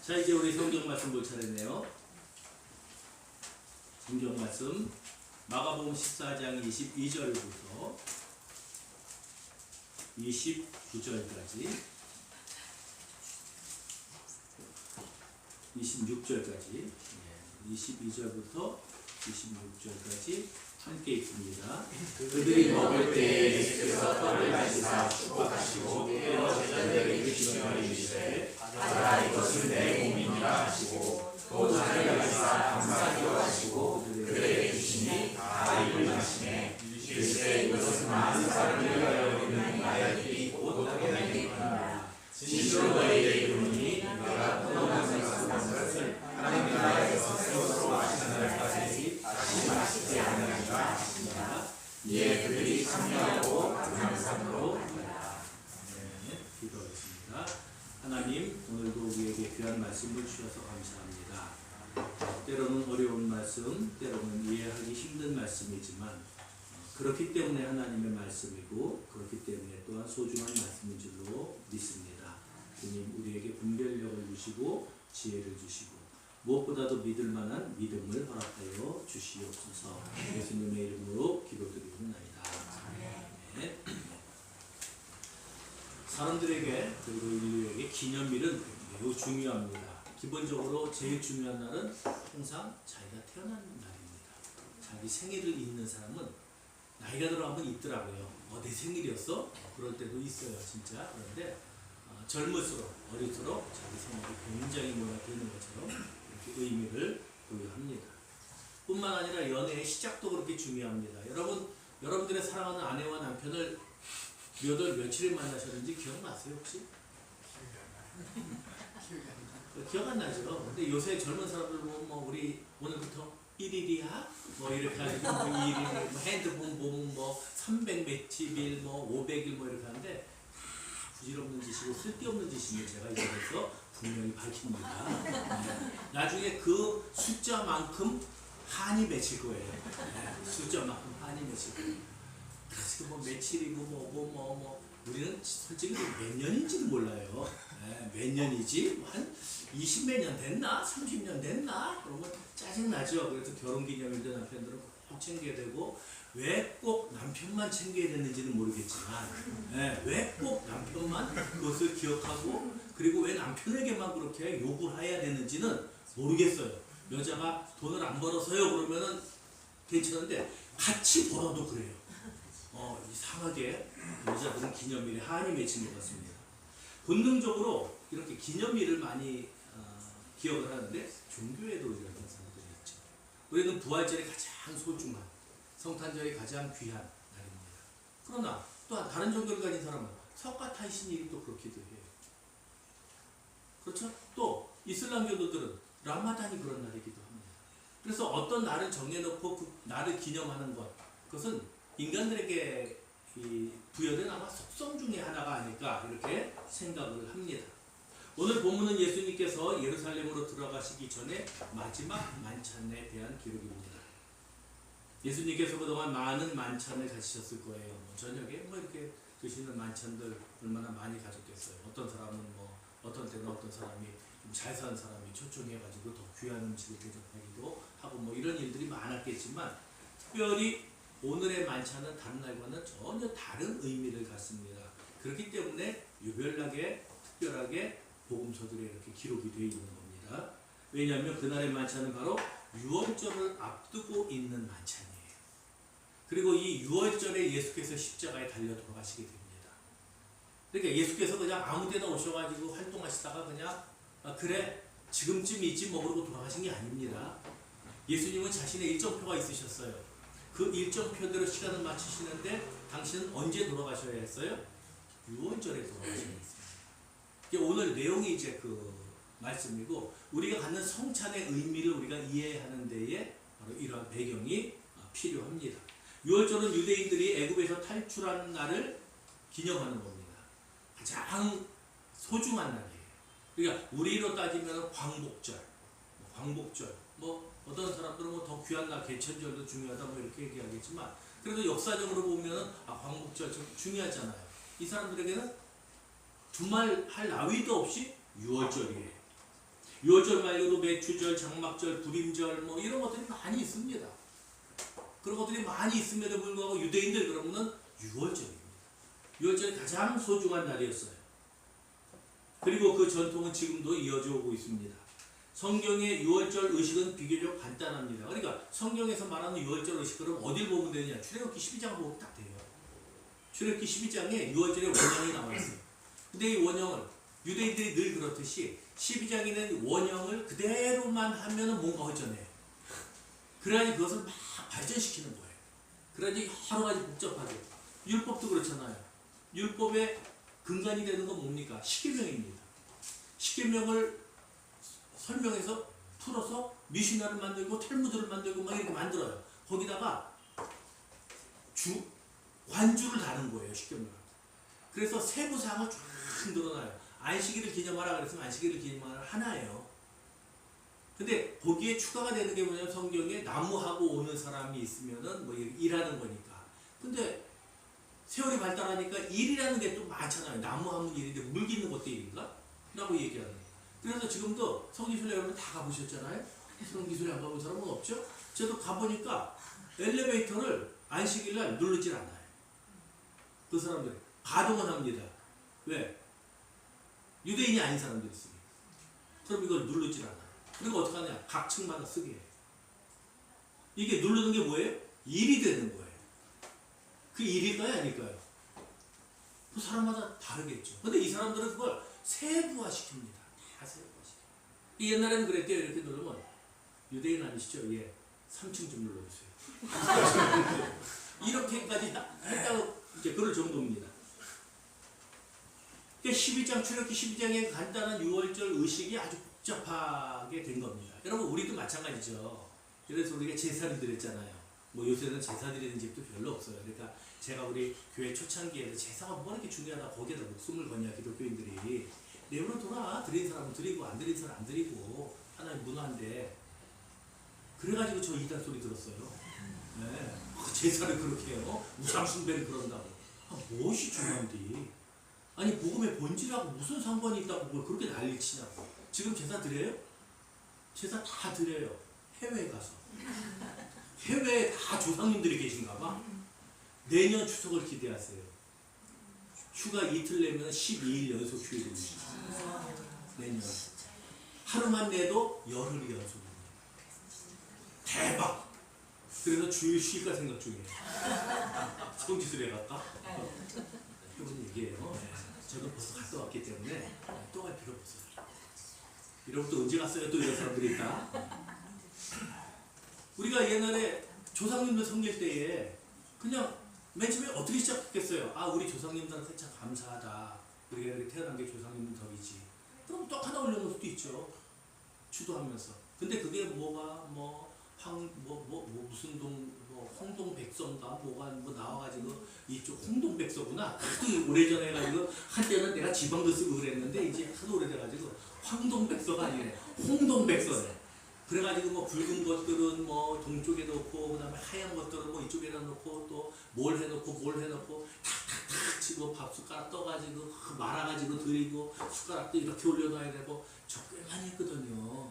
자, 이제 우리 성경 말씀 볼 차례네요. 성경 말씀 마가복음 14장 22절부터 29절까지 26절까지 22절부터 26절까지 함께 읽습니다. 그들이 먹을 때에 예수께서 떡을 가지사 축복하시고 깨어 제자들에게 주시며 이르시되 받으라 이것은 내 몸이니라 하시고 또 잔을 가지사 감사기도 하시고 그들에게 주시니 다 이를 마시매 이르시되 이것은 많은 사람을 위하여 있는 나의 피곧 떡의 피니라. 진실로 너희에게 이르노니 내가 떠나면서 한 것을 하나님 나라에서 새로 마시는 날까지 다시 마시지 않으리라 하시니라. 이에 그들이 참여하고 감사함으로 기도하겠습니다. 하나님, 오늘도 우리에게 귀한 말씀을 주셔서 감사합니다. 때로는 어려운 말씀, 때로는 이해하기 힘든 말씀이지만 그렇기 때문에 하나님의 말씀이고 그렇기 때문에 또한 소중한 말씀인 줄로 믿습니다. 주님, 우리에게 분별력을 주시고 지혜를 주시고 무엇보다도 믿을 만한 믿음을 허락하여 주시옵소서. 예수님의 이름으로 기도드리옵나이다. 아멘. 사람들에게 그리고 인류에게 기념일은 매우 중요합니다. 기본적으로 제일 중요한 날은 항상 자기가 태어난 날입니다. 자기 생일을 잊는 사람은 나이가 들어가면 있더라고요. 내 생일이었어? 그럴 때도 있어요, 진짜. 그런데 젊을수록 어릴수록 자기 생일이 굉장히 뭐가 되는 것처럼 이렇게 의미를 부여합니다. 뿐만 아니라 연애의 시작도 그렇게 중요합니다. 여러분들의 사랑하는 아내와 남편을 몇 월 며칠에 만나셨는지 기억나세요 혹시? 기억 안 나죠? 근데 요새 젊은 사람들 보면 우리 오늘부터 1일이야? 이렇게 하시고 2일, 핸드폰 보면 300 며칠, 500일 이렇게 하는데 부질없는 짓이고 쓸데없는 짓이니 제가 이제부터 분명히 밝힙니다. 나중에 그 숫자만큼 한이 맺힐 거예요. 숫자만큼 한이 맺힐 거예요. 그래서 며칠이고 우리는 솔직히 몇 년인지도 몰라요. 몇 년이지? 한 20몇 년 됐나? 30년 됐나? 그러면 짜증나죠. 그래서 결혼기념일도 남편들은 꼭 챙겨야 되고 왜 꼭 남편만 챙겨야 되는지는 모르겠지만 왜 꼭 남편만 그것을 기억하고 그리고 왜 남편에게만 그렇게 요구를 해야 되는지는 모르겠어요. 여자가 돈을 안 벌어서요 그러면은 괜찮은데 같이 벌어도 그래요. 이상하게 여자들은 기념일에 한이 맺힌 것 같습니다. 본능적으로 이렇게 기념일을 많이 기억을 하는데 종교에도 이런 사람들이 있죠. 우리는 부활절이 가장 소중한 성탄절이 가장 귀한 날입니다. 그러나 또한 다른 종교를 가진 사람은 석가탄신일이 또 그렇기도 해요. 그렇죠? 또 이슬람교도들은 라마단이 그런 날이기도 합니다. 그래서 어떤 날을 정해놓고 그 날을 기념하는 것, 그것은 인간들에게 부여된 아마 속성 중에 하나가 아닐까 이렇게 생각을 합니다. 오늘 본문은 예수님께서 예루살렘으로 들어가시기 전에 마지막 만찬에 대한 기록입니다. 예수님께서 그동안 많은 만찬을 가지셨을 거예요. 저녁에 이렇게 드시는 만찬들 얼마나 많이 가졌겠어요. 어떤 사람은 어떤 때는 어떤 사람이 좀 잘 사는 사람이 초청해가지고 더 귀한 음식을 대접하기도 하고 이런 일들이 많았겠지만 특별히 오늘의 만찬은 다른 날과는 전혀 다른 의미를 갖습니다. 그렇기 때문에 유별나게 특별하게 복음서들에 이렇게 기록이 되어 있는 겁니다. 왜냐하면 그날의 만찬은 바로 유월절을 앞두고 있는 만찬이에요. 그리고 이 유월절에 예수께서 십자가에 달려 돌아가시게 됩니다. 그러니까 예수께서 그냥 아무 데나 오셔가지고 활동하시다가 그냥 그래 지금쯤이지 그러고 돌아가신 게 아닙니다. 예수님은 자신의 일정표가 있으셨어요. 그 일정표대로 시간을 맞추시는데 당신은 언제 돌아가셔야 했어요? 6월절에 돌아가셔야 했어요. 오늘 내용이 이제 그 말씀이고 우리가 갖는 성찬의 의미를 우리가 이해하는 데에 바로 이러한 배경이 필요합니다. 6월절은 유대인들이 애굽에서 탈출한 날을 기념하는 겁니다. 가장 소중한 날이에요. 그러니까 우리로 따지면 광복절, 어떤 사람들은 더 귀한 날 개천절도 중요하다 이렇게 얘기하겠지만 그래도 역사적으로 보면 광복절 좀 중요하잖아요. 이 사람들에게는 두말할 나위도 없이 6월절이에요. 6월절 말고도 매추절, 장막절, 불임절 뭐 이런 것들이 많이 있습니다. 그런 것들이 많이 있음에도 불구하고 유대인들 그러면은 6월절입니다. 6월절이 가장 소중한 날이었어요. 그리고 그 전통은 지금도 이어져 오고 있습니다. 성경의 6월절 의식은 비교적 간단합니다. 그러니까 성경에서 말하는 6월절 의식 그럼 어딜 보면 되느냐? 출애굽기 12장 보면 딱 돼요. 출애굽기 12장에 6월절의 원형이 나와 있어요. 근데 이 원형을 유대인들이 늘 그렇듯이 12장에는 원형을 그대로만 하면은 뭔가 허전해요. 그래야지 그것을 막 발전시키는 거예요. 그래야지 여러 가지 복잡하게. 율법도 그렇잖아요. 율법의 근간이 되는 건 뭡니까? 십계명입니다. 십계명을 설명해서 풀어서 미시나를 만들고 탈무드를 만들고 막 이렇게 만들어요. 거기다가 관주를 다는 거예요. 십계명을. 그래서 세부 사항을 쫙 늘어나요. 안식일을 기념하라 그랬으면 안식일을 기념하라 하나예요. 근데 거기에 추가가 되는 게 뭐냐면 성경에 나무하고 오는 사람이 있으면은 뭐 일하는 거니까. 근데 세월이 발달하니까 일이라는 게 또 많잖아요. 나무하면 일인데 물 깃는 것도 일인가? 라고 얘기하는 거예요. 그래서 지금도 성지순례 여러분 다 가보셨잖아요? 성지순례 안 가본 사람은 없죠? 저도 가보니까 엘리베이터를 안식일날 누르질 않아요. 그 사람들이 가동은 합니다. 왜? 유대인이 아닌 사람들이 쓰게. 그럼 이걸 누르질 않아요. 그리고 어떻게 하냐? 각 층마다 쓰게 해요. 이게 누르는 게 뭐예요? 일이 되는 거예요. 그 일일까요? 아닐까요? 그 사람마다 다르겠죠. 근데 이 사람들은 그걸 세부화시킵니다. 다 세부화시켜요. 옛날에는 그랬대요. 이렇게 누르면 유대인 아니시죠? 예. 3층 좀 눌러주세요. 이렇게까지 했다고 이제 그럴 정도입니다. 12장, 출애굽기 12장의 간단한 6월절 의식이 아주 복잡하게 된 겁니다. 여러분 우리도 마찬가지죠. 그래서 우리가 제사를 드렸잖아요. 뭐 요새는 제사 드리는 집도 별로 없어요. 그러니까 제가 우리 교회 초창기에는 제사가 뭐가 이렇게 중요하다 거기에다 목숨을 거냐 기독교인들이 내버려 둬라. 드린 사람은 드리고 안 드린 사람은 안 드리고 하나의 문화인데 그래가지고 저 이단 소리 들었어요. 네. 제사를 그렇게 해요. 우상숭배를 그런다고. 무엇이 중요한디? 아니 복음의 본질하고 무슨 상관이 있다고 뭘 그렇게 난리 치냐고. 지금 제사 드려요? 제사 다 드려요. 해외에 가서. 해외에 다 조상님들이 계신가 봐. 내년 추석을 기대하세요. 휴가 이틀 내면 12일 연속 휴일입니다. 내년. 하루만 내도 열흘이 연속입니다. 대박! 그래서 주일 쉴까 생각 중이에요. 성지순례 갈까? 해본 얘기예요. 저도 벌써 갔다 왔기 때문에 또 갈 필요 없어요. 이러면 또 언제 갔어요? 또 이런 사람들이 있다. 우리가 옛날에 조상님들 섬길 때에 그냥 맨 처음에 어떻게 시작했겠어요? 아 우리 조상님들한테 참 감사하다. 우리가 이렇게 태어난 게 조상님들 덕이지. 그럼 떡 하나 올려놓을 수도 있죠. 추도하면서. 근데 그게 뭐가 무슨 홍동백서인가 뭐가 뭐 나와가지고 이쪽 홍동백서구나. 하도 오래전에 해가지고 한때는 내가 지방도 쓰고 그랬는데 이제 하도 오래돼가지고 황동백서가 아니래. 홍동백서네. 그래가지고 뭐 붉은 것들은 뭐 동쪽에 놓고 그다음에 하얀 것들은 뭐 이쪽에다 놓고 또 뭘 해놓고 탁탁탁 치고 밥 숟가락 떠가지고 말아가지고 드리고 숟가락도 이렇게 올려놔야 되고 저 꽤 많이 했거든요.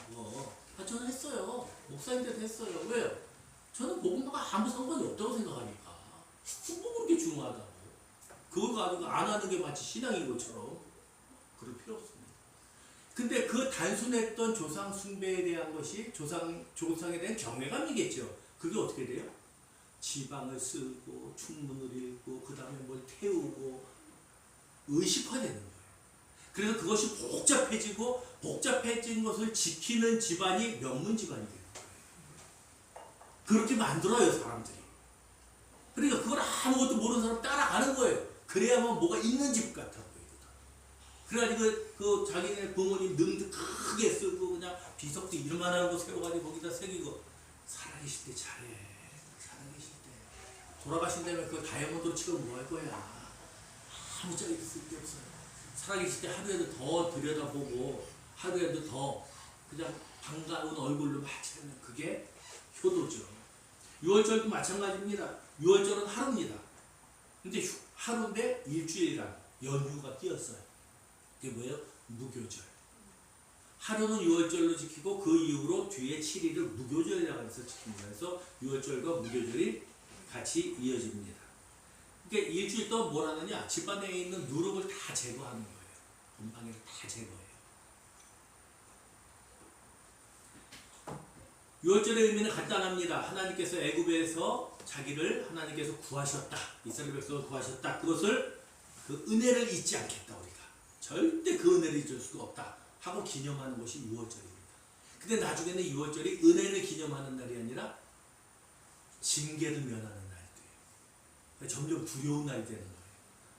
저는 했어요. 목사님들도 했어요. 왜요? 저는 복음과 아무 상관이 없다고 생각하니까. 그거 그렇게 중요하다고. 그걸 가지고 안 하는 게 마치 신앙인 것처럼 그럴 필요 없습니다. 근데 그 단순했던 조상 숭배에 대한 것이 조상에 대한 경외감이겠죠. 그게 어떻게 돼요? 지방을 쓰고 충문을 읽고 그 다음에 뭘 태우고 의식화되는 거예요. 그래서 그것이 복잡해진 것을 지키는 집안이 명문 집안이 되는 거예요. 그렇게 만들어요 사람들이. 그러니까 그걸 아무것도 모르는 사람 따라가는 거예요. 그래야만 뭐가 있는 집 같아 보이거든. 그래가지고 그 자기네 부모님 능도 크게 쓰고 그냥 비석도 이만한 거 세워가지고 거기다 새기고 살아계실 때 잘해. 살아계실 때. 돌아가신 다음에 그 다이아몬드로 치고 뭐 할 거야. 아무 짝에도 쓸데 없어요. 살아계실 때 하루에도 더 들여다보고 하루에도 더 그냥 반가운 얼굴로 맞이하는 그게 효도죠. 6월절도 마찬가지입니다. 6월절은 하루입니다. 근데 하루인데 일주일이란 연휴가 끼었어요. 그게 뭐예요? 무교절. 하루는 유월절로 지키고 그 이후로 뒤에 7일을 무교절이라고 해서 지킵니다. 그래서 유월절과 무교절이 같이 이어집니다. 그러니까 일주일 동안 뭘 하느냐? 집안에 있는 누룩을 다 제거하는 거예요. 곰팡이를 다 제거해요. 유월절의 의미는 간단합니다. 하나님께서 애굽에서 자기를 하나님께서 구하셨다. 이스라엘 백성을 구하셨다. 그것을 그 은혜를 잊지 않겠다. 우리가 절대 그 은혜를 잊을 수가 없다 하고 기념하는 것이 유월절입니다. 근데 나중에는 유월절이 은혜를 기념하는 날이 아니라 징계를 면하는 날이 돼요. 점점 두려운 날이 되는 거예요.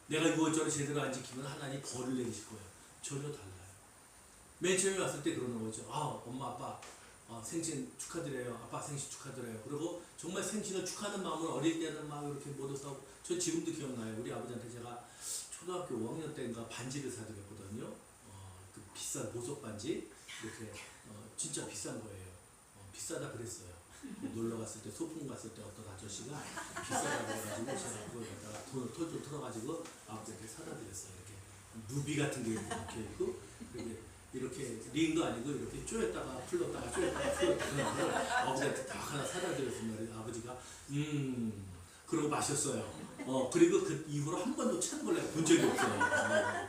내가 유월절을 제대로 안 지키면 하나님 벌을 내리실 거예요. 전혀 달라요. 맨 처음에 왔을 때 그러는 거죠. 엄마 아빠 생신 축하드려요. 아빠 생신 축하드려요. 그리고 정말 생신을 축하하는 마음을 어릴 때는 막 이렇게 모여서, 저 지금도 기억나요. 우리 아버지한테 제가 초등학교 5학년 때인가 반지를 사드렸거든요. 그 비싼 보석 반지, 이렇게 진짜 비싼 거예요. 비싸다 그랬어요. 놀러 갔을 때, 소풍 갔을 때 어떤 아저씨가 비싸다고 해가지고 제가 그걸 갖다가 돈을 털털 털어가지고 아버지한테 사다 드렸어요. 이렇게 누비 같은 게 이렇게 있고, 이렇게 링도 아니고 이렇게 쪼였다가 풀렀다가 쪼였다가 풀렀다가 그걸 아버지한테 딱 하나 사다 드렸습니다. 아버지가 그러고 마셨어요. 그리고 그 이후로 한 번도 찬 걸 내가 본 적이 없어요.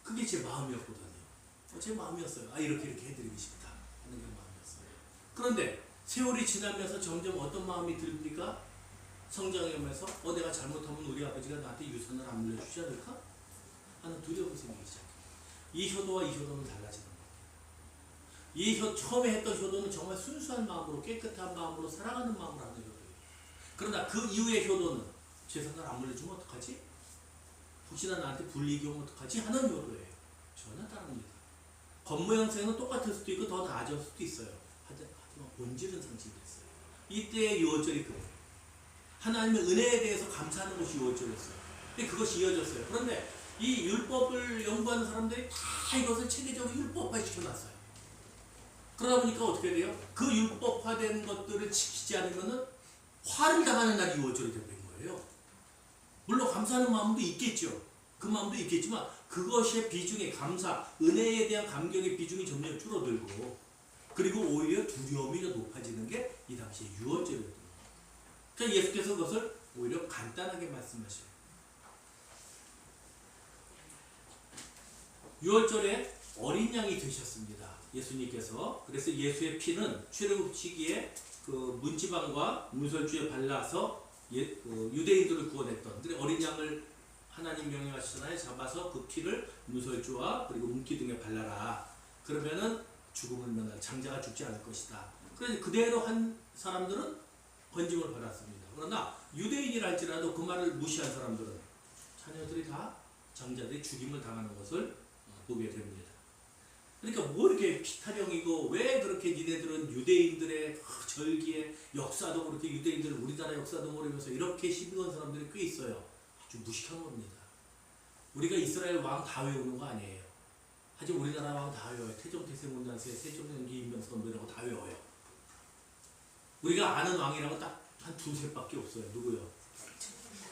그게 제 마음이었거든요. 제 마음이었어요. 이렇게 해드리고 싶다 하는 게 마음이었어요. 그런데 세월이 지나면서 점점 어떤 마음이 듭니까? 성장하면서 내가 잘못하면 우리 아버지가 나한테 유산을 안 물려주지 않을까? 하는 두려움이 생기기 시작해요. 이 효도와 이 효도는 달라지는 거예요. 처음에 했던 효도는 정말 순수한 마음으로, 깨끗한 마음으로, 사랑하는 마음으로 하는 효도예요. 그러나 그 이후의 효도는 재산을 안 물려주면 어떡하지? 혹시나 나한테 불이익이 오면 어떡하지? 하는 효도예요. 전혀 다릅니다. 겉모양새는 똑같을 수도 있고 더 나아질 수도 있어요. 하지만 본질은 상실됐어요. 이때의 유월절이 그래요. 하나님의 은혜에 대해서 감사하는 것이 유월절이었어요. 근데 그것이 이어졌어요. 그런데 이 율법을 연구하는 사람들이 다 이것을 체계적으로 율법화 시켜놨어요. 그러다 보니까 어떻게 돼요? 그 율법화된 것들을 지키지 않으면 화를 당하는 날이 유월절이 된 거예요. 물론 감사하는 마음도 있겠죠. 그 마음도 있겠지만 그것의 비중이, 감사, 은혜에 대한 감격의 비중이 점점 줄어들고, 그리고 오히려 두려움이 더 높아지는 게 이 당시에 유월절이었던 거예요. 그러니까 예수께서 그것을 오히려 간단하게 말씀하셔요. 유월절에 어린 양이 되셨습니다. 예수님께서. 그래서 예수의 피는 출애굽시기에 그 문지방과 문설주에 발라서 유대인들을 구원했던, 근데 어린 양을 하나님 명령하시잖아요. 잡아서 그 피를 문설주와 그리고 문기 등에 발라라. 그러면은 죽음을 면할, 장자가 죽지 않을 것이다. 그래서 그대로 한 사람들은 건짐을 받았습니다. 그러나 유대인이라 할지라도 그 말을 무시한 사람들은 자녀들이 다, 장자들이 죽임을 당하는 것을 보게 됩니다. 그러니까 뭐 이렇게 피타령이고, 왜 그렇게 니네들은 유대인들의 절기에 역사도 그렇게, 유대인들은 우리나라 역사도 모르면서 이렇게 시비 건 사람들이 꽤 있어요. 아주 무식한 겁니다. 우리가 이스라엘 왕 다 외우는 거 아니에요. 하지만 우리나라 왕 다 외워요. 태종태세문단세, 세종연기, 임명선 이라고 다 외워요. 우리가 아는 왕이라고 딱 한 두셋밖에 없어요. 누구요?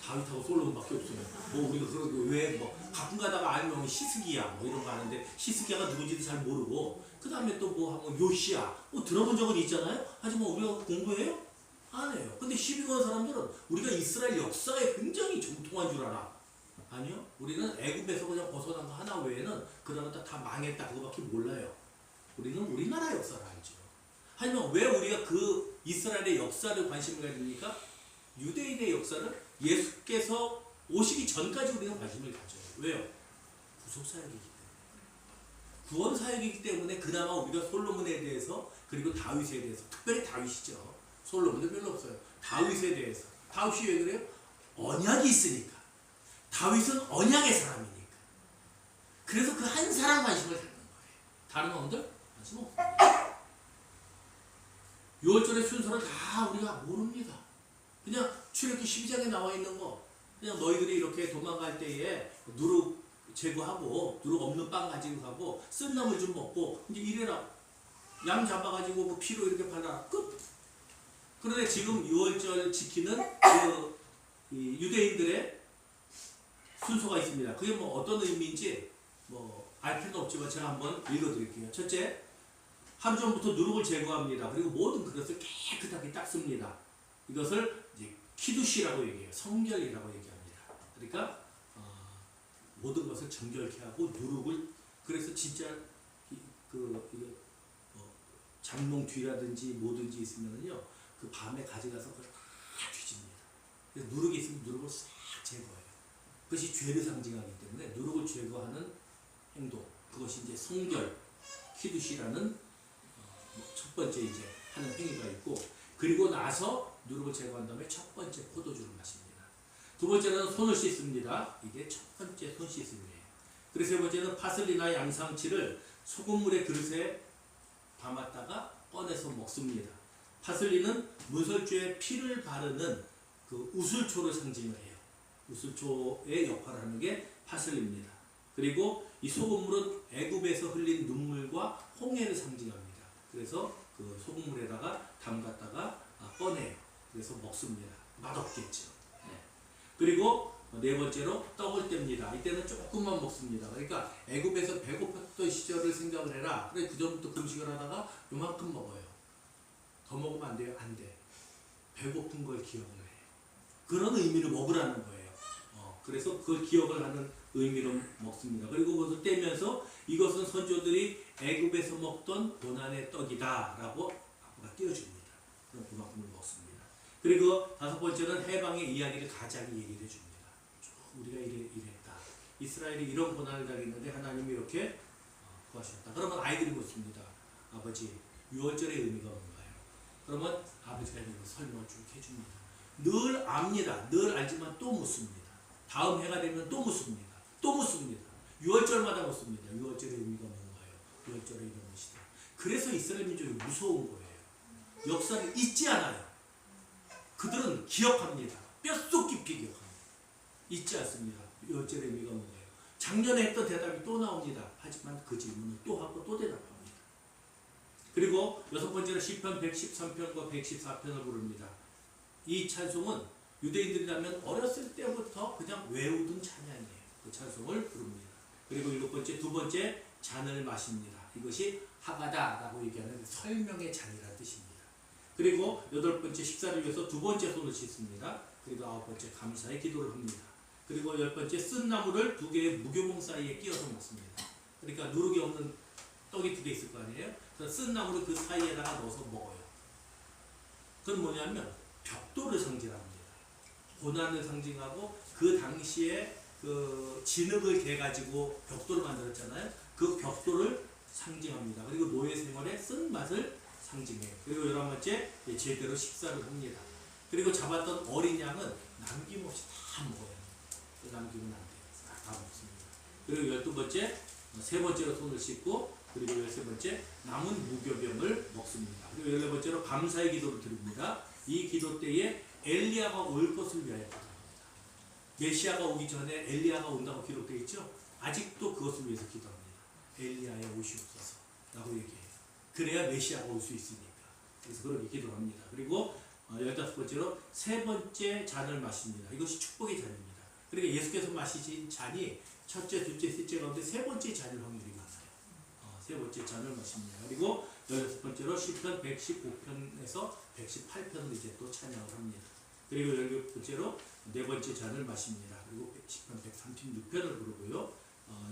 다윗하고 솔로몬밖에 없어요. 우리가 그런 왜 가끔 가다가 알면 히스기야 이런 거 아는데, 히스기야가 누군지도 잘 모르고, 그 다음에 또 하면 요시야 들어본 적은 있잖아요. 하지만 우리가 공부해요? 안 해요. 근데 시비 거는 사람들은 우리가 이스라엘 역사에 굉장히 정통한 줄 알아. 아니요. 우리는 애굽에서 그냥 벗어난 거 하나 외에는 그 다음에 다 망했다 그거밖에 몰라요. 우리는 우리나라 역사를 알죠. 하지만 왜 우리가 그 이스라엘의 역사를 관심을 가집니까? 유대인의 역사를 예수께서 오시기 전까지 우리는 관심을 가져요. 왜요? 구속사역이기 때문에. 구원사역이기 때문에 그나마 우리가 솔로몬에 대해서, 그리고 다윗에 대해서, 특별히 다윗이죠. 솔로몬은 별로 없어요. 다윗에 대해서. 다윗이 왜 그래요? 언약이 있으니까. 다윗은 언약의 사람이니까. 그래서 그 한 사람 관심을 갖는 거예요. 다른 왕들 관심 없어요. 유월절의 순서를 다 우리가 모릅니다. 그냥 출애굽기 12장에 나와 있는 거, 그냥 너희들이 이렇게 도망갈 때에 누룩 제거하고, 누룩 없는 빵 가지고 가고, 쓴 나물 좀 먹고, 이제 이래라. 양 잡아가지고 그 피로 이렇게 발라. 끝. 그런데 지금 유월절 지키는 그 유대인들의 순서가 있습니다. 그게 어떤 의미인지 알 필요는 없지만 제가 한번 읽어드릴게요. 첫째, 하루 전부터 누룩을 제거합니다. 그리고 모든 그릇을 깨끗하게 닦습니다. 이것을 이제 키두시라고 얘기해요. 성결이라고 얘기합니다. 그러니까 모든 것을 정결케 하고 누룩을, 그래서 진짜 장롱 뒤라든지 뭐든지 있으면요, 그 밤에 가져가서 그걸 다 뒤집니다. 그래서 누룩이 있으면 누룩을 싹 제거해요. 그것이 죄를 상징하기 때문에 누룩을 제거하는 행동, 그것이 이제 성결, 키두시라는 첫 번째 이제 하는 행위가 있고, 그리고 나서 누룩을 제거한 다음에 첫 번째 포도주를 마십니다. 두 번째는 손을 씻습니다. 이게 첫 번째 손 씻음이에요. 그리고 세 번째는 파슬리나 양상치를 소금물의 그릇에 담았다가 꺼내서 먹습니다. 파슬리는 문설주에 피를 바르는 그 우슬초를 상징을 해요. 우슬초의 역할을 하는 게 파슬리입니다. 그리고 이 소금물은 애굽에서 흘린 눈물과 홍해를 상징합니다. 그래서 그 소금물에다가 담갔다가 꺼내요. 그래서 먹습니다. 맛없겠죠. 네. 그리고 네 번째로 떡을 뗍니다. 이때는 조금만 먹습니다. 그러니까 애굽에서 배고팠던 시절을 생각을 해라. 그래, 그 전부터 금식을 하다가 요만큼 먹어요. 더 먹으면 안 돼요? 안 돼. 배고픈 걸 기억을 해요. 그런 의미로 먹으라는 거예요. 그래서 그걸 기억을 하는 의미로 먹습니다. 그리고 그것을 떼면서 이것은 선조들이 애굽에서 먹던 고난의 떡이다 라고 아빠가 띄워줍니다. 그럼 그만큼을 먹습니다. 그리고 다섯 번째는 해방의 이야기를 가장 얘기를 해줍니다. 우리가 이랬다. 이스라엘이 이런 고난을 당했는데 하나님이 이렇게 구하셨다. 그러면 아이들이 묻습니다. 아버지, 유월절의 의미가 뭔가요? 그러면 아버지가 이거 설명을 쭉 해줍니다. 늘 압니다. 늘 알지만 또 묻습니다. 다음 해가 되면 또 묻습니다. 또 묻습니다. 유월절마다 묻습니다. 유월절의 의미가 뭔가요? 유월절의 이런 것이다. 그래서 이스라엘 민족이 무서운 거예요. 역사를 잊지 않아요. 그들은 기억합니다. 뼛속 깊이 기억합니다. 잊지 않습니다. 유월절의 의미가 뭔가요? 작년에 했던 대답이 또 나옵니다. 하지만 그 질문을 또 하고 또 대답합니다. 그리고 여섯 번째는 시편 113편과 114편을 부릅니다. 이 찬송은 유대인들이라면 어렸을 때부터 그냥 외우던 찬양이에요. 그 찬송을 부릅니다. 그리고 일곱 번째, 두 번째 잔을 마십니다. 이것이 하가다라고 얘기하는 설명의 잔이라는 뜻입니다. 그리고 여덟 번째 식사를 위해서 두 번째 손을 씻습니다. 그리고 아홉 번째 감사의 기도를 합니다. 그리고 열 번째 쓴 나물을 두 개의 무교봉 사이에 끼워서 먹습니다. 그러니까 누룩이 없는 떡이 두 개 있을 거 아니에요? 그래서 쓴 나물을 그 사이에다가 넣어서 먹어요. 그건 뭐냐면 벽돌을 상징합니다. 고난을 상징하고 그 당시에 그 진흙을 개가지고 벽돌을 만들었잖아요. 그 벽돌을 상징합니다. 그리고 노예 생활의 쓴맛을 상징해요. 그리고 11번째 제대로 식사를 합니다. 그리고 잡았던 어린 양은 남김없이 다 먹어요. 남기면 안 돼요. 다 먹습니다. 그리고 12번째, 세 번째로 손을 씻고, 그리고 13번째 남은 무교병을 먹습니다. 그리고 14번째로 감사의 기도를 드립니다. 이 기도 때에 엘리야가 올 것을 위하여 기도합니다. 메시아가 오기 전에 엘리야가 온다고 기록되어 있죠. 아직도 그것을 위해서 기도합니다. 엘리야의 오시옵소서 라고 얘기해요. 그래야 메시아가 올 수 있으니까. 그래서 그렇게 기도합니다. 그리고 15번째로 세 번째 잔을 마십니다. 이것이 축복의 잔입니다. 그러니까 예수께서 마시신 잔이 첫째, 둘째, 셋째 가운데 세 번째 잔일 확률이 많아요. 세 번째 잔을 마십니다. 그리고 16번째로 시편 115편에서 118편을 이제 또 찬양을 합니다. 그리고 16번째로 네 번째 잔을 마십니다. 그리고 시편 136편을 부르고요.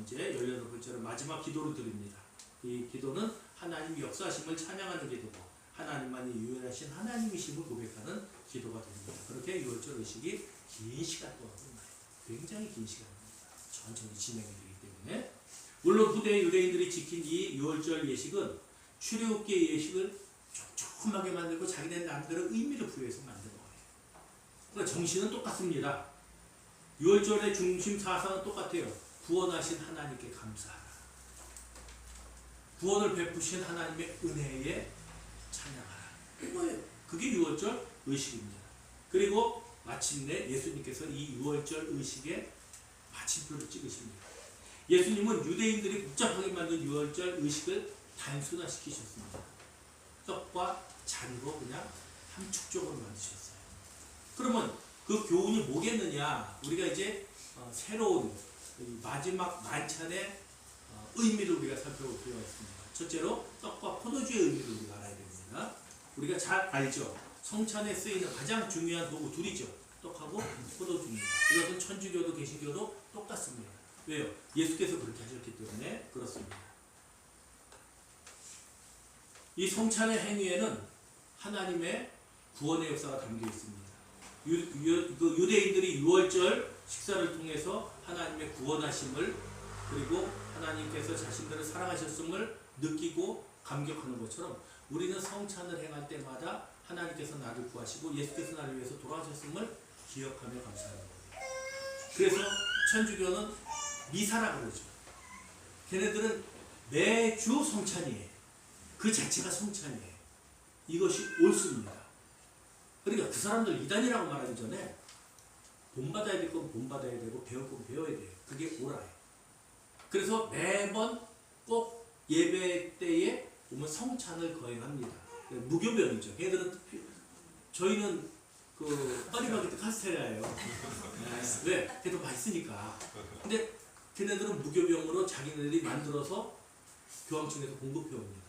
이제 18번째로 마지막 기도를 드립니다. 이 기도는 하나님의 역사하심을 찬양하는 기도고 하나님만이 유일하신 하나님이심을 고백하는 기도가 됩니다. 그렇게 유월절 의식이 긴 시간 동안 끝나요. 굉장히 긴 시간입니다. 천천히 진행이 되기 때문에. 물론 후대 유대인들이 지킨 이 유월절 예식은 출애굽기의 예식을 촘촘하게 만들고 자기네 나름대로 의미를 부여해서 만든 거예요. 그러니까 정신은 똑같습니다. 유월절의 중심 사상은 똑같아요. 구원하신 하나님께 감사하라. 구원을 베푸신 하나님의 은혜에 찬양하라. 그거예요. 그게 유월절 의식입니다. 그리고 마침내 예수님께서 이 유월절 의식에 마침표를 찍으십니다. 예수님은 유대인들이 복잡하게 만든 유월절 의식을 단순화시키셨습니다. 떡과 잔으로 그냥 함축적으로 만드셨어요. 그러면 그 교훈이 뭐겠느냐? 우리가 이제 새로운 마지막 만찬의 의미를 우리가 살펴볼 필요가 있습니다. 첫째로 떡과 포도주의 의미를 우리가 알아야 됩니다. 우리가 잘 알죠. 성찬에 쓰이는 가장 중요한 도구 둘이죠. 떡하고 포도주입니다. 이것은 천주교도 개신교도 똑같습니다. 왜요? 예수께서 그렇게 하셨기 때문에 그렇습니다. 이 성찬의 행위에는 하나님의 구원의 역사가 담겨 있습니다. 유대인들이 유월절 식사를 통해서 하나님의 구원하심을 그리고 하나님께서 자신들을 사랑하셨음을 느끼고 감격하는 것처럼 우리는 성찬을 행할 때마다 하나님께서 나를 구하시고 예수께서 나를 위해서 돌아가셨음을 기억하며 감사하는 거예요. 그래서 천주교는 미사라 그러죠. 걔네들은 매주 성찬이에요. 그 자체가 성찬이에요. 이것이 옳습니다. 그러니까 그 사람들 이단이라고 말하기 전에 본받아야 될 건 본받아야 되고 배울 건 배워야 돼요. 그게 옳아요. 그래서 매번 꼭 예배 때에 보면 성찬을 거행합니다. 무교병이죠. 걔들은 저희는 그 파리바게뜨 카스테라예요. 왜? 걔도 맛있으니까. 근데 걔네들은 무교병으로 자기네들이 만들어서 교황청에서 공급해 옵니다.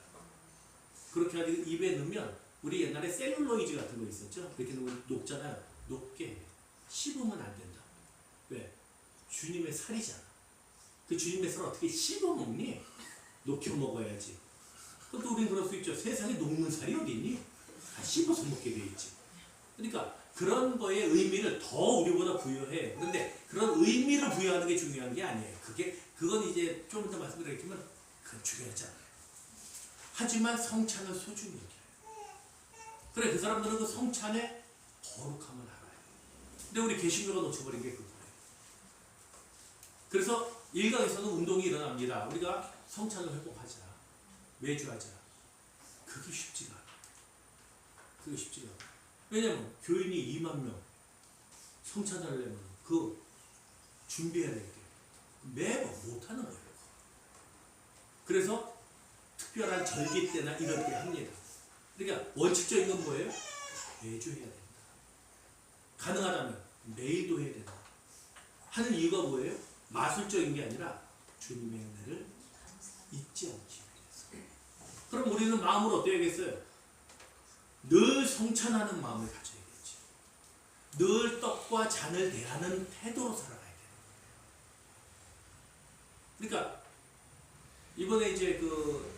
그렇게 하기 입에 넣으면 우리 옛날에 셀룰로이즈 같은 거 있었죠. 이렇게 넣으면 녹잖아요. 녹게 씹으면 안 된다. 왜? 주님의 살이잖아. 그 주님의 살을 어떻게 씹어 먹니? 녹여 먹어야지. 그것도 우리는 그럴 수 있죠. 세상에 녹는 살이 어디 있니? 다 씹어서 먹게 돼 있지. 그러니까 그런 거에 의미를 더 우리보다 부여해. 그런데 그런 의미를 부여하는 게 중요한 게 아니에요. 그건 이제 좀 이따 말씀드리겠지만 그건 중요하잖아요. 하지만 성찬을 소중히 여겨요. 그래, 그 사람들은 그 성찬의 거룩함을 알아요. 근데 우리 개신교가 놓쳐버린 게 그거예요. 그래서 일각에서는 운동이 일어납니다. 우리가 성찬을 회복하자. 매주 하자. 그게 쉽지가 않아요. 그게 쉽지가 않아요. 왜냐면 교인이 2만 명 성찬을 하려면 그 준비해야 될 게 매번 못하는 거예요. 그래서 특별한 절기 때나 이럴 때 합니다. 그러니까 원칙적인 건 뭐예요? 매주 해야 된다. 가능하다면 매일도 해야 된다. 하는 이유가 뭐예요? 마술적인 게 아니라 주님의 은혜를 잊지 않기 위해서. 그럼 우리는 마음을 어때야겠어요? 늘 성찬하는 마음을 가져야겠지. 늘 떡과 잔을 대하는 태도로 살아가야 되는 거예요. 그러니까 이번에 이제 그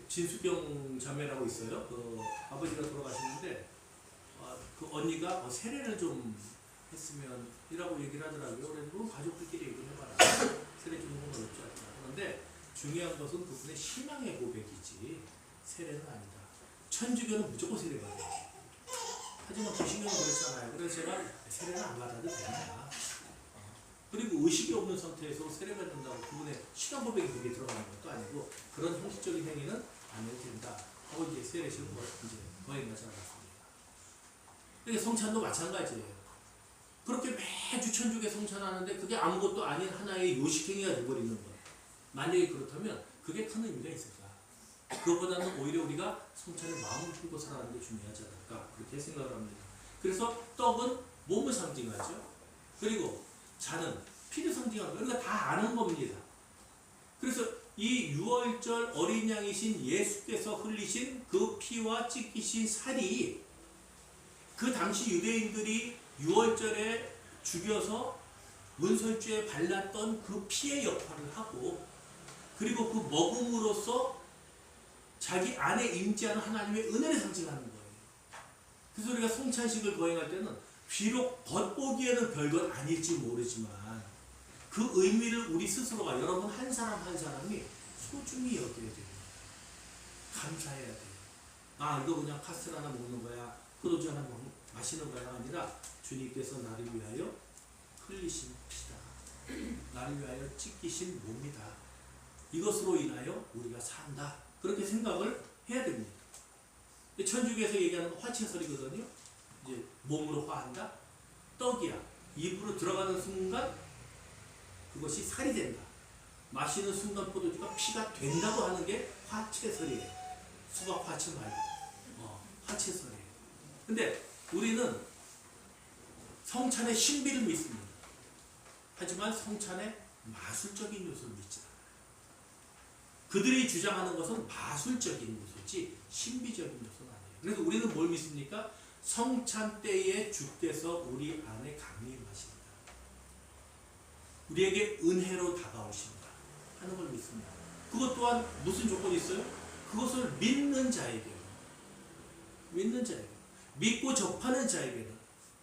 진수병 자매라고 있어요. 그 아버지가 돌아가셨는데 그 언니가 세례를 좀 했으면 이라고 얘기를 하더라고요. 그래서 가족들끼리 얘기를 해봐라. 세례 주는 건 어렵지 않다. 그런데 중요한 것은 그분의 신앙의 고백이지 세례는 아니다. 천주교는 무조건 세례 받아요. 하지만 개신교는 그렇지 않아요. 그래서 제가 세례는 안 받아도 된다. 그리고 의식이 없는 상태에서 세례 받는다고 그분의 신앙 고백이 거기에 들어가는 것도 아니고 그런 형식적인 행위는 안 해도 된다. 하고 이제 세례식은 이제 거행하지 않았습니다. 그러니까 성찬도 마찬가지예요. 그렇게 매주 천주교 성찬하는데 그게 아무것도 아닌 하나의 요식행위가 되어버리는 거예요. 만약에 그렇다면 그게 큰 의미가 있을까? 그것보다는 오히려 우리가 성찬의 마음을 품고 살아가는 게 중요하지 않을까? 그렇게 생각을 합니다. 그래서 떡은 몸을 상징하죠. 그리고 잔은 피를 상징하는 거예요. 우리가 다 아는 겁니다. 그래서 이 유월절 어린 양이신 예수께서 흘리신 그 피와 찢기신 살이 그 당시 유대인들이 유월절에 죽여서 문설주에 발랐던 그 피의 역할을 하고 그리고 그 먹음으로써 자기 안에 임재하는 하나님의 은혜를 상징하는 거예요. 그래서 우리가 성찬식을 거행할 때는 비록 겉보기에는 별것 아닐지 모르지만 그 의미를 우리 스스로가 여러분 한 사람 한 사람이 소중히 여겨야 됩니다. 감사해야 돼요. 아, 이거 그냥 카스텔 하나 먹는 거야, 포도주 하나 마시는 거야 아니라 주님께서 나를 위하여 흘리신 피다. 나를 위하여 찢기신 몸이다. 이것으로 인하여 우리가 산다. 그렇게 생각을 해야 됩니다. 천주교에서 얘기하는 건 화채설이거든요. 이제 몸으로 화한다. 떡이야. 입으로 들어가는 순간 그것이 살이 된다. 마시는 순간 포도주가 피가 된다고 하는 게 화채설이에요. 수박 화채 말고 화채설이에요. 근데 우리는 성찬의 신비를 믿습니다. 하지만 성찬의 마술적인 요소를 믿지 않아요. 그들이 주장하는 것은 마술적인 요소지 신비적인 요소는 아니에요. 그래서 우리는 뭘 믿습니까? 성찬 때에 주께서 우리 안에 강림하신다. 우리에게 은혜로 다가오신다 하는 걸 믿습니다. 그것 또한 무슨 조건이 있어요? 그것을 믿는 자에게요. 믿는 자에게. 믿고 접하는 자에게는.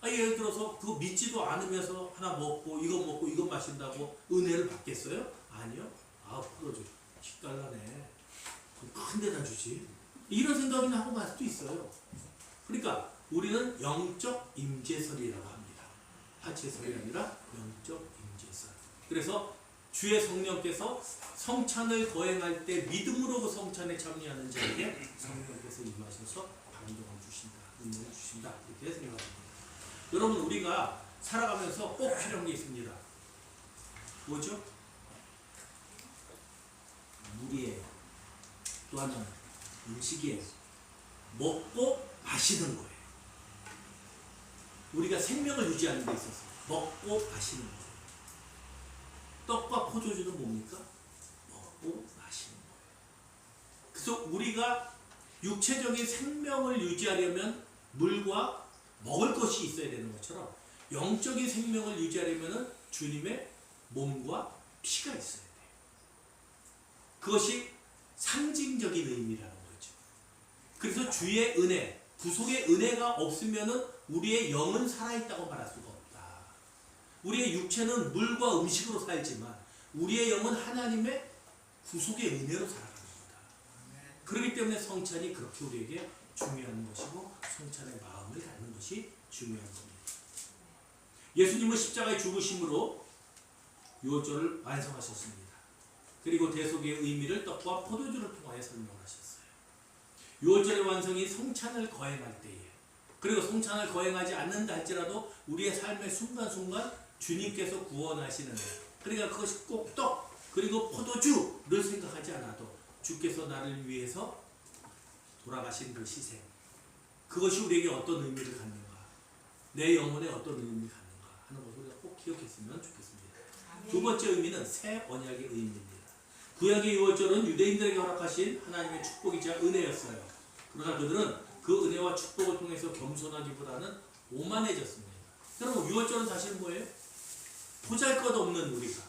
예를 들어서 그거 믿지도 않으면서 하나 먹고 이거 마신다고 은혜를 받겠어요? 아니요. 풀어줘. 기깔나네. 큰 데다 주지. 이런 생각이나 하고 갈 수도 있어요. 그러니까 우리는 영적 임재설이라고 합니다. 하체설이 아니라 영적 임재설. 그래서 주의 성령께서 성찬을 거행할 때 믿음으로 그 성찬에 참여하는 자에게 성령께서 임하셔서 감동을 주신다. 은혜를 주신다. 이렇게 생각합니다. 여러분, 우리가 살아가면서 꼭 필요한 게 있습니다. 뭐죠? 물이에요. 또 하나는 음식이에요. 먹고 마시는 거예요. 우리가 생명을 유지하는 데 있어서 먹고 마시는 거예요. 떡과 포도주는 뭡니까? 먹고 마시는 거예요. 그래서 우리가 육체적인 생명을 유지하려면 물과 먹을 것이 있어야 되는 것처럼 영적인 생명을 유지하려면 주님의 몸과 피가 있어야 돼요. 그것이 상징적인 의미라는 거죠. 그래서 주의 은혜, 구속의 은혜가 없으면 우리의 영은 살아있다고 말할 수가 없다. 우리의 육체는 물과 음식으로 살지만 우리의 영은 하나님의 구속의 은혜로 살아갑니다. 그렇기 때문에 성찬이 그렇게 우리에게 중요한 것이고 성찬의 마음을 갖는 것이 중요한 겁니다. 예수님은 십자가의 죽으심으로 유월절을 완성하셨습니다. 그리고 대속의 의미를 떡과 포도주를 통하여 설명하셨어요. 유월절의 완성이 성찬을 거행할 때에, 그리고 성찬을 거행하지 않는다 할지라도 우리의 삶의 순간순간 주님께서 구원하시는, 그러니까 그것이 꼭 떡 그리고 포도주를 생각하지 않아도 주께서 나를 위해서 돌아가신 그 희생, 그것이 우리에게 어떤 의미를 갖는가, 내 영혼에 어떤 의미를 갖는가 하는 것을 우리가 꼭 기억했으면 좋겠습니다. 두 번째 의미는 새 언약의 의미입니다. 구약의 유월절은 유대인들에게 허락하신 하나님의 축복이자 은혜였어요. 그러나 그들은 그 은혜와 축복을 통해서 겸손하기보다는 오만해졌습니다. 여러분, 유월절은 사실 뭐예요? 보잘것없는 우리가,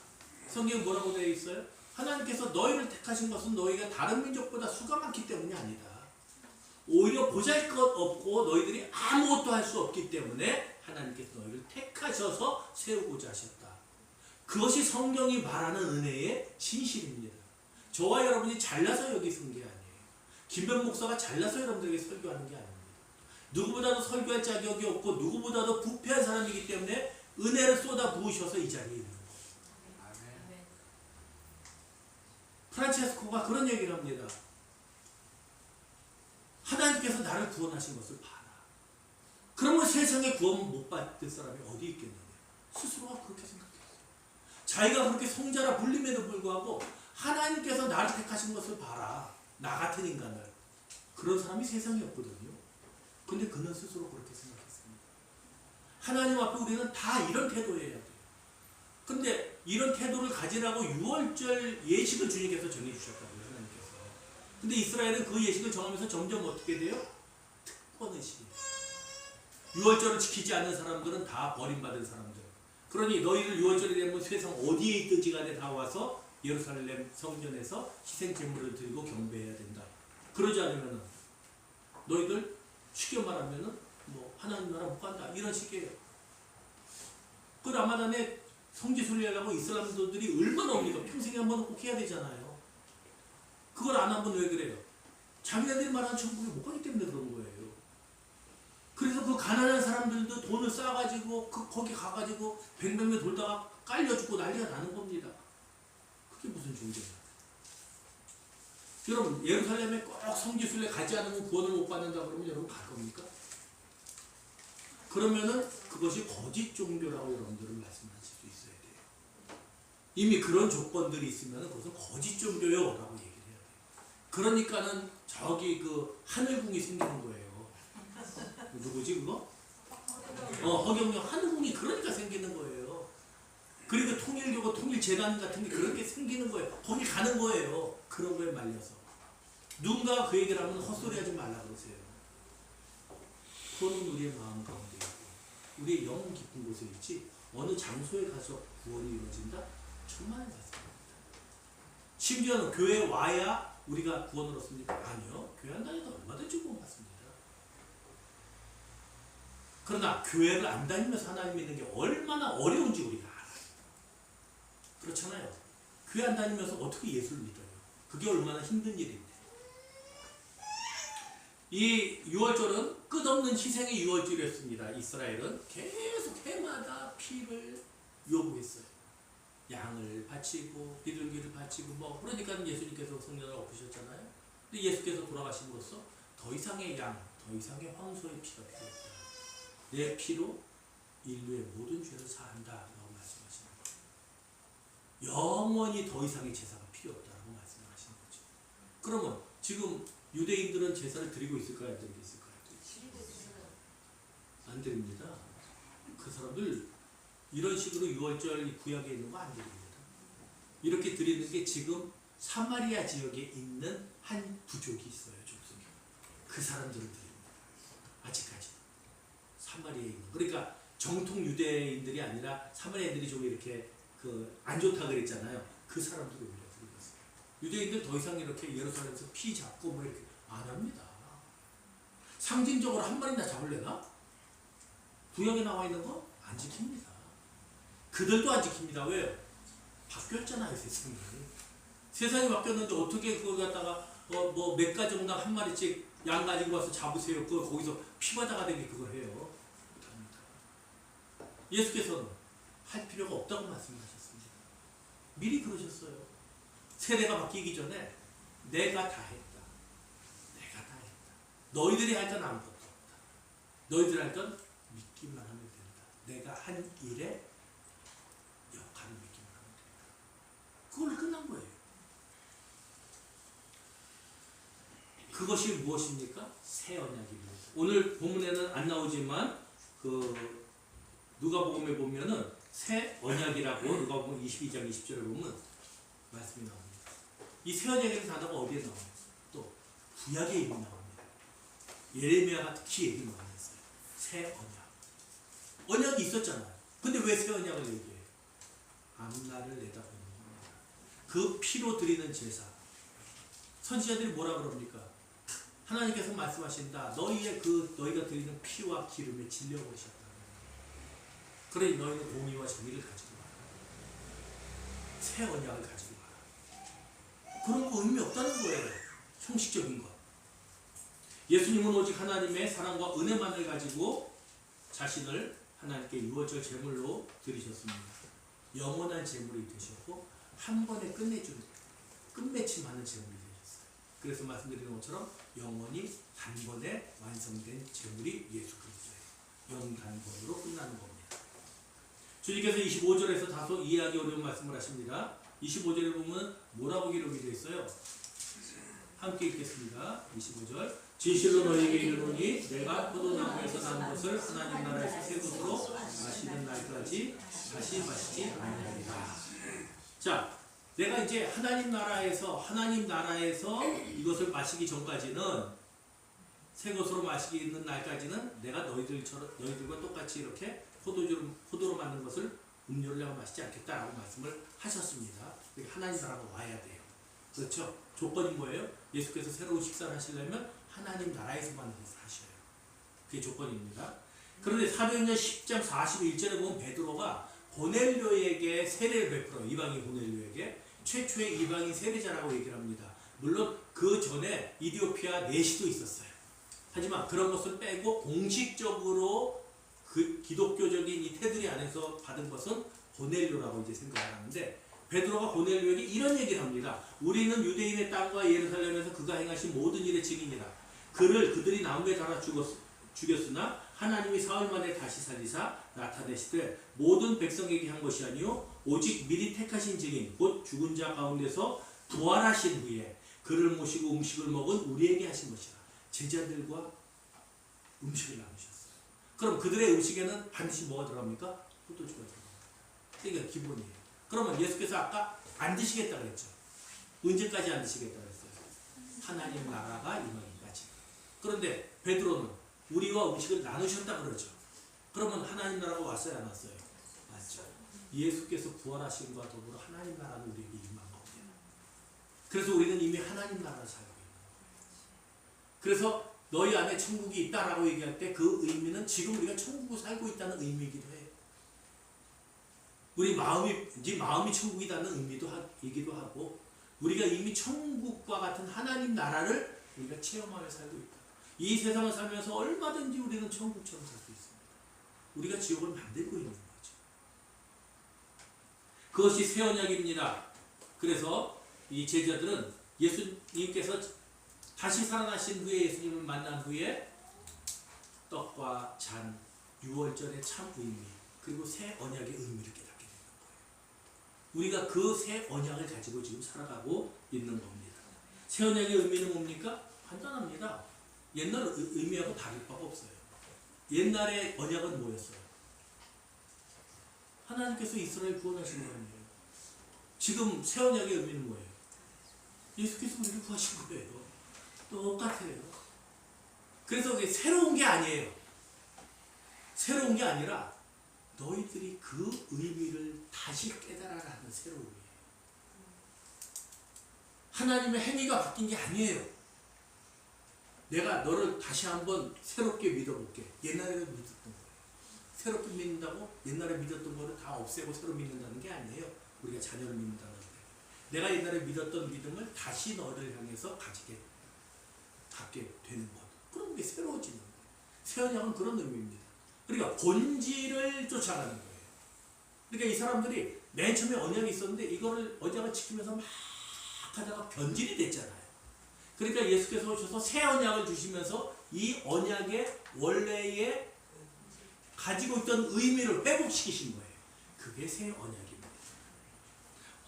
성경에 뭐라고 되어 있어요? 하나님께서 너희를 택하신 것은 너희가 다른 민족보다 수가 많기 때문이 아니다. 오히려 보잘것없고 너희들이 아무것도 할 수 없기 때문에 하나님께서 너희를 택하셔서 세우고자 하셨다. 그것이 성경이 말하는 은혜의 진실입니다. 저와 여러분이 잘나서 여기 선 게 아니에요. 김변 목사가 잘나서 여러분들에게 설교하는 게 아닙니다. 누구보다도 설교할 자격이 없고 누구보다도 부패한 사람이기 때문에 은혜를 쏟아 부으셔서 이 자리에 있는 거예요. 프란체스코가 그런 얘기를 합니다. 하나님께서 나를 구원하신 것을 봐라. 그러면 세상에 구원 못 받을 사람이 어디 있겠느냐. 스스로가 그렇게 생각했어요. 자기가 그렇게 성자라 불림에도 불구하고 하나님께서 나를 택하신 것을 봐라. 나 같은 인간을. 그런 사람이 세상에 없거든요. 근데 그는 스스로 그렇게 생각했습니다. 하나님 앞에 우리는 다 이런 태도여야 돼요. 근데 이런 태도를 가지라고 유월절 예식을 주님께서 정해주셨다고요. 하나님께서. 근데 이스라엘은 그 예식을 정하면서 점점 어떻게 돼요? 특권의식이에요. 유월절을 지키지 않는 사람들은 다 버림받은 사람들. 그러니 너희들 유월절이 되면 세상 어디에 있든지 간에 다 와서 예루살렘 성전에서 희생제물을 들고 경배해야 된다. 그러지 않으면 너희들 쉽게 말하면 하나님 나라 못 간다. 이런 식이에요. 그 라마단에 성지순례하려고 이슬람도들이 얼마나 옵니까? 평생에 한 번은 꼭 해야 되잖아요. 그걸 안 하면 왜 그래요? 자기네들이 말하는 천국에 못 가기 때문에 그런 거예요. 그래서 그 가난한 사람들도 돈을 쌓아가지고 거기 가가지고 뱅뱅뱅 돌다가 깔려 죽고 난리가 나는 겁니다. 그게 무슨 존재예요? 여러분, 예루살렘에 꼭 성지순례 가지 않으면 구원을 못 받는다 그러면 여러분 갈 겁니까? 그러면은 그것이 거짓 종교라고 여러분들은 말씀하실 수 있어야 돼요. 이미 그런 조건들이 있으면 그것은 거짓 종교요 라고 얘기를 해야 돼요. 그러니까는 저기 그 하늘궁이 생기는 거예요. 누구지 그거? 허경영 하늘궁이 그러니까 생기는 거예요. 그리고 통일교고 통일재단 같은 게 그렇게 생기는 거예요. 거기 가는 거예요. 그런 거에 말려서. 누군가 그 얘기를 하면 헛소리 하지 말라 그러세요. 그거는 우리의 마음 가운데 있고 우리의 영혼 깊은 곳에 있지 어느 장소에 가서 구원이 이루어진다? 천만의 말씀입니다. 심지어는 교회에 와야 우리가 구원을 얻습니까? 아니요. 교회 안 다녀도 얼마든지 구원받습니다. 그러나 교회를 안 다니면서 하나님 믿는 게 얼마나 어려운지 우리가 알아요. 그렇잖아요. 교회 안 다니면서 어떻게 예수를 믿어요? 그게 얼마나 힘든 일인데. 이 6월절은 끝없는 희생의 6월절이었습니다. 이스라엘은 계속 해마다 피를 요구했어요. 양을 바치고 비둘기를 바치고 뭐 그러니까 예수님께서 성전을 엎으셨잖아요. 근데 예수께서 돌아가심으로써 더 이상의 양, 더 이상의 황소의 피가 필요했다. 내 피로 인류의 모든 죄를 사한다라고 말씀하시는 거예요. 영원히 더 이상의 제사가 필요 없다라고 말씀하시는 거죠. 그러면 지금 유대인들은 제사를 드리고 있을까요? 안 드리고 있을까요? 안 드립니다. 그 사람들 이런 식으로 6월절 구약에 있는 거 안 드립니다. 이렇게 드리는 게 지금 사마리아 지역에 있는 한 부족이 있어요. 족속이. 그 사람들은 드립니다. 아직까지. 사마리아에 있는. 그러니까 정통 유대인들이 아니라 사마리아인들이 좀 이렇게 안 좋다 그랬잖아요. 그 사람들이 오히려 드리고 있어요. 유대인들 더 이상 이렇게 예루살렘에서 피 잡고 뭐 이렇게 안 합니다. 상징적으로 한 마리나 잡을래나? 구약에 나와 있는 거 안 지킵니다. 그들도 안 지킵니다. 왜요? 바뀌었잖아요, 세상이. 세상이 바뀌었는데 어떻게 그걸 갖다가 뭐 몇 가지 정당 한 마리씩 양 가지고 와서 잡으세요. 그걸 거기서 피바다가 되게 그걸 해요. 못합니다. 예수께서는 할 필요가 없다고 말씀하셨습니다. 미리 그러셨어요. 세대가 바뀌기 전에 내가 다 했다. 내가 다 했다. 너희들이 할 건 아무것도 없다. 너희들이 할 건 믿기만 하면 된다. 내가 한 일에 역할을 믿기만 하면 된다. 그걸로 끝난 거예요. 그것이 무엇입니까? 새 언약입니다. 오늘 본문에는 안 나오지만 누가복음에 보면은 새 언약이라고 누가복음 22장 20절에 보면 말씀이 나옵니다. 이 새 언약이라는 단어가 어디에 나와요? 또 구약에 이미 나옵니다. 예레미야가 특히 얘기 많이 했어요. 새 언약. 언약이 있었잖아요. 근데 왜 새 언약을 얘기해요? 앞날을 내다보는 겁니다. 그 피로 드리는 제사. 선지자들이 뭐라 그럽니까? 하나님께서 말씀하신다. 너희가 드리는 피와 기름에 질려버리셨다. 그러니 너희는 공의와 정의를 가지고 와라. 새 언약을 가지고 와라. 그런 거 의미 없다는 거예요. 형식적인 것. 예수님은 오직 하나님의 사랑과 은혜만을 가지고 자신을 하나님께 유월절 제물로 드리셨습니다. 영원한 제물이 되셨고 한 번에 끝맺힘하는 제물이 되셨어요. 그래서 말씀드리는 것처럼 영원히 단번에 완성된 제물이 예수 그리스도예요. 영단번으로 끝나는 겁니다. 주님께서 25절에서 다소 이해하기 어려운 말씀을 하십니다. 25절에 보면 뭐라고 기록이 되어 있어요? 함께 읽겠습니다. 25절. 진실로 너희에게 이르노니 내가 포도나무에서 난 것을 하나님 나라에서 새 것으로 마시는 날까지 다시 마시지 아니하리라. 자, 내가 이제 하나님 나라에서 이것을 마시기 전까지는 새 것으로 마시기 있는 날까지는 내가 너희들과 똑같이 이렇게 포도로 만든 것을 음료를 내가 마시지 않겠다라고 말씀을 하셨습니다. 하나님 나라가 와야 돼요. 그렇죠? 조건이 뭐예요? 예수께서 새로운 식사를 하시려면 하나님 나라에서만 하셔요. 그게 조건입니다. 그런데 사도행전 10장 41절에 보면 베드로가 고넬료에게 세례를 베풀어요. 이방인 고넬료에게 최초의 이방인 세례자라고 얘기를 합니다. 물론 그 전에 이디오피아 내시도 있었어요. 하지만 그런 것을 빼고 공식적으로 그 기독교적인 이 테두리 안에서 받은 것은 고넬료라고 이제 생각을 하는데 베드로가 고넬료에게 이런 얘기를 합니다. 우리는 유대인의 땅과 예루살렘에서 그가 행하신 모든 일의 증인이다. 그들이 나무에 달아 죽였으나 하나님이 사흘 만에 다시 살리사 나타내시되 모든 백성에게 한 것이 아니요 오직 미리 택하신 증인 곧 죽은 자 가운데서 부활하신 후에 그를 모시고 음식을 먹은 우리에게 하신 것이라. 제자들과 음식을 나누셨어요. 그럼 그들의 음식에는 반드시 뭐가 들어갑니까? 포도주가 들어갑니다. 차리기가 기본이에요. 그러면 예수께서 아까 안 드시겠다 그랬죠. 언제까지 안 드시겠다 그랬어요? 하나님 나라가 임하기까지. 그런데 베드로는 우리와 음식을 나누셨다 그러죠. 그러면 하나님 나라가 왔어요, 안 왔어요? 맞죠. 예수께서 부활하신 것과 더불어 하나님 나라는 우리에게 임한 겁니다. 그래서 우리는 이미 하나님 나라를 살고 있는 거예요. 그래서 너희 안에 천국이 있다라고 얘기할 때 그 의미는 지금 우리가 천국을 살고 있다는 의미이기도 해요. 우리 네 마음이 천국이라는 의미이기도 하고, 우리가 이미 천국과 같은 하나님 나라를 우리가 체험하며 살고 있다. 이 세상을 살면서 얼마든지 우리는 천국처럼 살 수 있습니다. 우리가 지옥을 만들고 있는 거죠. 그것이 새 언약입니다. 그래서 이 제자들은 예수님께서 다시 살아나신 후에, 예수님을 만난 후에 떡과 잔, 유월절의 참 의미, 그리고 새 언약의 의미를 깨닫게 되는 거예요. 우리가 그 새 언약을 가지고 지금 살아가고 있는 겁니다. 새 언약의 의미는 뭡니까? 간단합니다. 옛날 의미하고 다를 바가 없어요. 옛날의 언약은 뭐였어요? 하나님께서 이스라엘 구원하신 거 아니에요. 지금 새 언약의 의미는 뭐예요? 예수께서 우리를 구하신 거예요. 똑같아요. 그래서 그게 새로운 게 아니에요. 새로운 게 아니라 너희들이 그 의미를 다시 깨달아라는 새로운 의미예요. 하나님의 행위가 바뀐 게 아니에요. 내가 너를 다시 한번 새롭게 믿어볼게. 옛날에 믿었던 거예요. 새롭게 믿는다고 옛날에 믿었던 거를 다 없애고 새로 믿는다는 게 아니에요. 우리가 자녀를 믿는다는 게. 내가 옛날에 믿었던 믿음을 다시 너를 향해서 갖게 되는 것. 그럼 그게 새로워지는 거예요. 새 언약은 그런 의미입니다. 그러니까 본질을 쫓아가는 거예요. 그러니까 이 사람들이 맨 처음에 언약이 있었는데 이거를 언약을 지키면서 막 하다가 변질이 됐잖아요. 그러니까 예수께서 오셔서 새 언약을 주시면서 이 언약의 원래의 가지고 있던 의미를 회복시키신 거예요. 그게 새 언약입니다.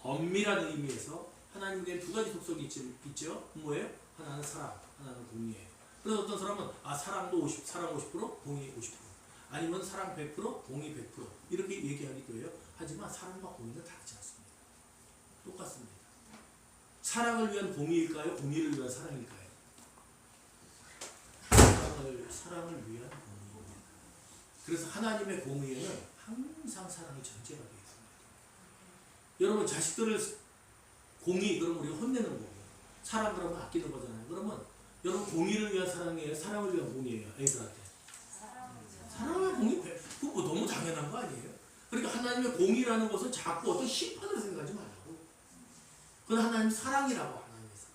엄밀한 의미에서 하나님께 두 가지 속성이 있죠. 뭐예요? 하나는 사랑, 하나는 공의예요. 그래서 어떤 사람은 사랑도 50, 사랑 50%, 공의 50%. 아니면 사랑 100%, 공의 100% 이렇게 얘기하기도 해요. 하지만 사랑과 공의는 다르지 않습니다. 똑같습니다. 사랑을 위한 공의일까요? 공의를 위한 사랑일까요? 사랑을 위한 공의입니다. 그래서 하나님의 공의에는 항상 사랑이 전제가 되어 있습니다. 여러분 자식들을 공의 그러면 우리가 혼내는 거고, 사랑 그러면 아끼는 거잖아요. 그러면 여러분 공의를 위한 사랑이에요? 사랑을 위한 공의예요? 애들한테 사랑을 공의, 그거 뭐 너무 당연한 거 아니에요? 그러니까 하나님의 공의라는 것은 자꾸 어떤 심판을 생각하지 말라고. 그건 하나님 사랑이라고. 하나님의 사랑.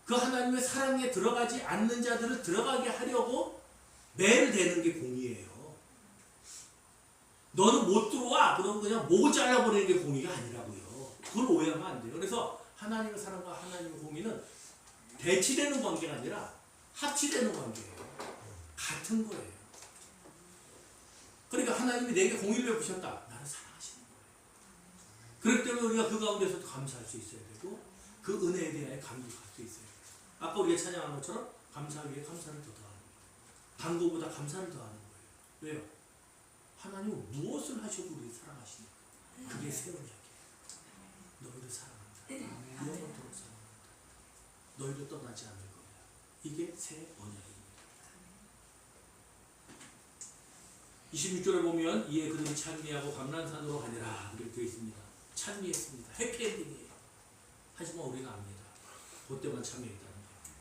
그 하나님의 사랑에 들어가지 않는 자들을 들어가게 하려고 매를 대는 게 공의예요. 너는 못 들어와. 그럼 그냥 목을 잘라버리는 게 공의가 아니라고요. 그걸 오해하면 안 돼요. 그래서 하나님의 사랑과 하나님의 공의는 대치되는 관계가 아니라 합치되는 관계예요. 같은 거예요. 그러니까 하나님이 내게 공의를 베푸셨다. 나를 사랑하시는 거예요. 그렇기 때문에 우리가 그 가운데서도 감사할 수 있어야 되고, 그 은혜에 대하여 감격할 수 있어야 돼요. 아까 우리가 찬양한 것처럼 감사 위에 감사를 더 더하는 거예요. 단고보다 감사를 더하는 거예요. 왜요? 하나님은 무엇을 하셔도 우리를 사랑하시니까. 그게 새 언약이에요. 너희를 사랑한다. 영원토록 사랑한다. 너희를 떠나지 않을 거야. 이게 새 언약입니다. 26절에 보면 이에 그들이 찬미하고 감람산으로 가니라 이렇게 되어 있습니다. 찬미했습니다. 해피엔딩이에요. 하지만 우리는 압니다. 그때만 참여했다는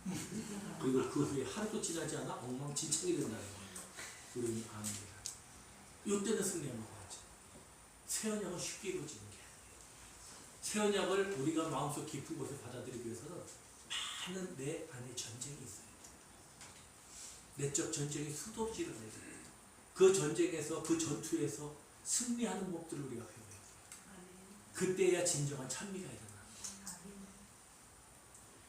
거예요. 그리고 그 후에 하루도 지나지 않아 엉망진창이 된다는 거예요. 우리는 압니다. 이때는 승리한 것 같죠. 새 언약은 쉽게 이루어지는 게 아니에요. 새 언약을 우리가 마음속 깊은 곳에 받아들이기 위해서는 많은 내 안에 전쟁이 있어요. 내적 전쟁이 수도 없이 일어나야 돼요. 그 전쟁에서, 그 전투에서 승리하는 법들을 우리가 배워야 돼요. 그때야 진정한 찬미가 일어나는 거예요.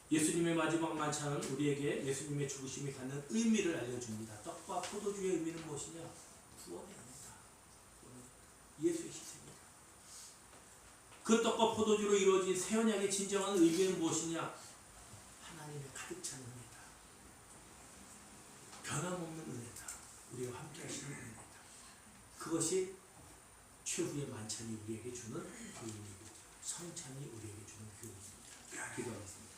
예수님의 마지막 만찬은 우리에게 예수님의 죽으심이 갖는 의미를 알려줍니다. 떡과 포도주의 의미는 무엇이냐? 구원입니다. 예수의 희생입니다. 그 떡과 포도주로 이루어진 새 언약의 진정한 의미는 무엇이냐? 하나님의 가득 찬 은혜다. 변함없는 은혜다. 우리와 함께 하시는 은혜다. 그것이 최후의 만찬이 우리에게 주는 교훈이고 성찬이 우리에게 주는 교훈입니다. 기도하겠습니다.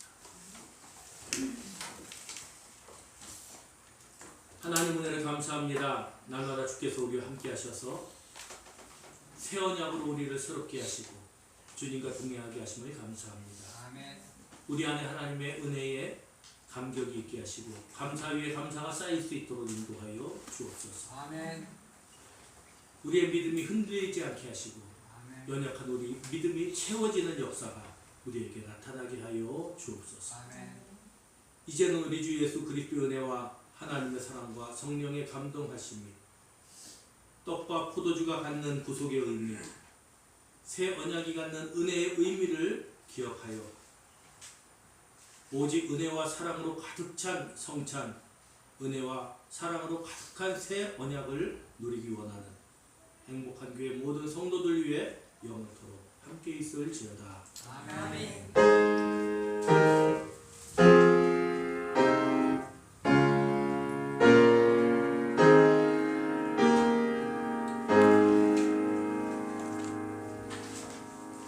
하나님 은혜를 감사합니다. 날마다 주께서 우리와 함께 하셔서 새 언약으로 우리를 새롭게 하시고 주님과 동행하게 하심을 감사합니다. 아멘. 우리 안에 하나님의 은혜에 감격이 있게 하시고 감사 위에 감사가 쌓일 수 있도록 인도하여 주옵소서. 아멘. 우리의 믿음이 흔들리지 않게 하시고 아멘. 연약한 우리 믿음이 채워지는 역사가 우리에게 나타나게 하여 주옵소서. 아멘. 이제는 우리 주 예수 그리스도의 은혜와 하나님의 사랑과 성령의 감동하심이 떡과 포도주가 갖는 구속의 의미, 새 언약이 갖는 은혜의 의미를 기억하여 오직 은혜와 사랑으로 가득 찬 성찬, 은혜와 사랑으로 가득한 새 언약을 누리기 원하는 행복한 교회 모든 성도들 위해 영원토록 함께 있을지어다. 아멘.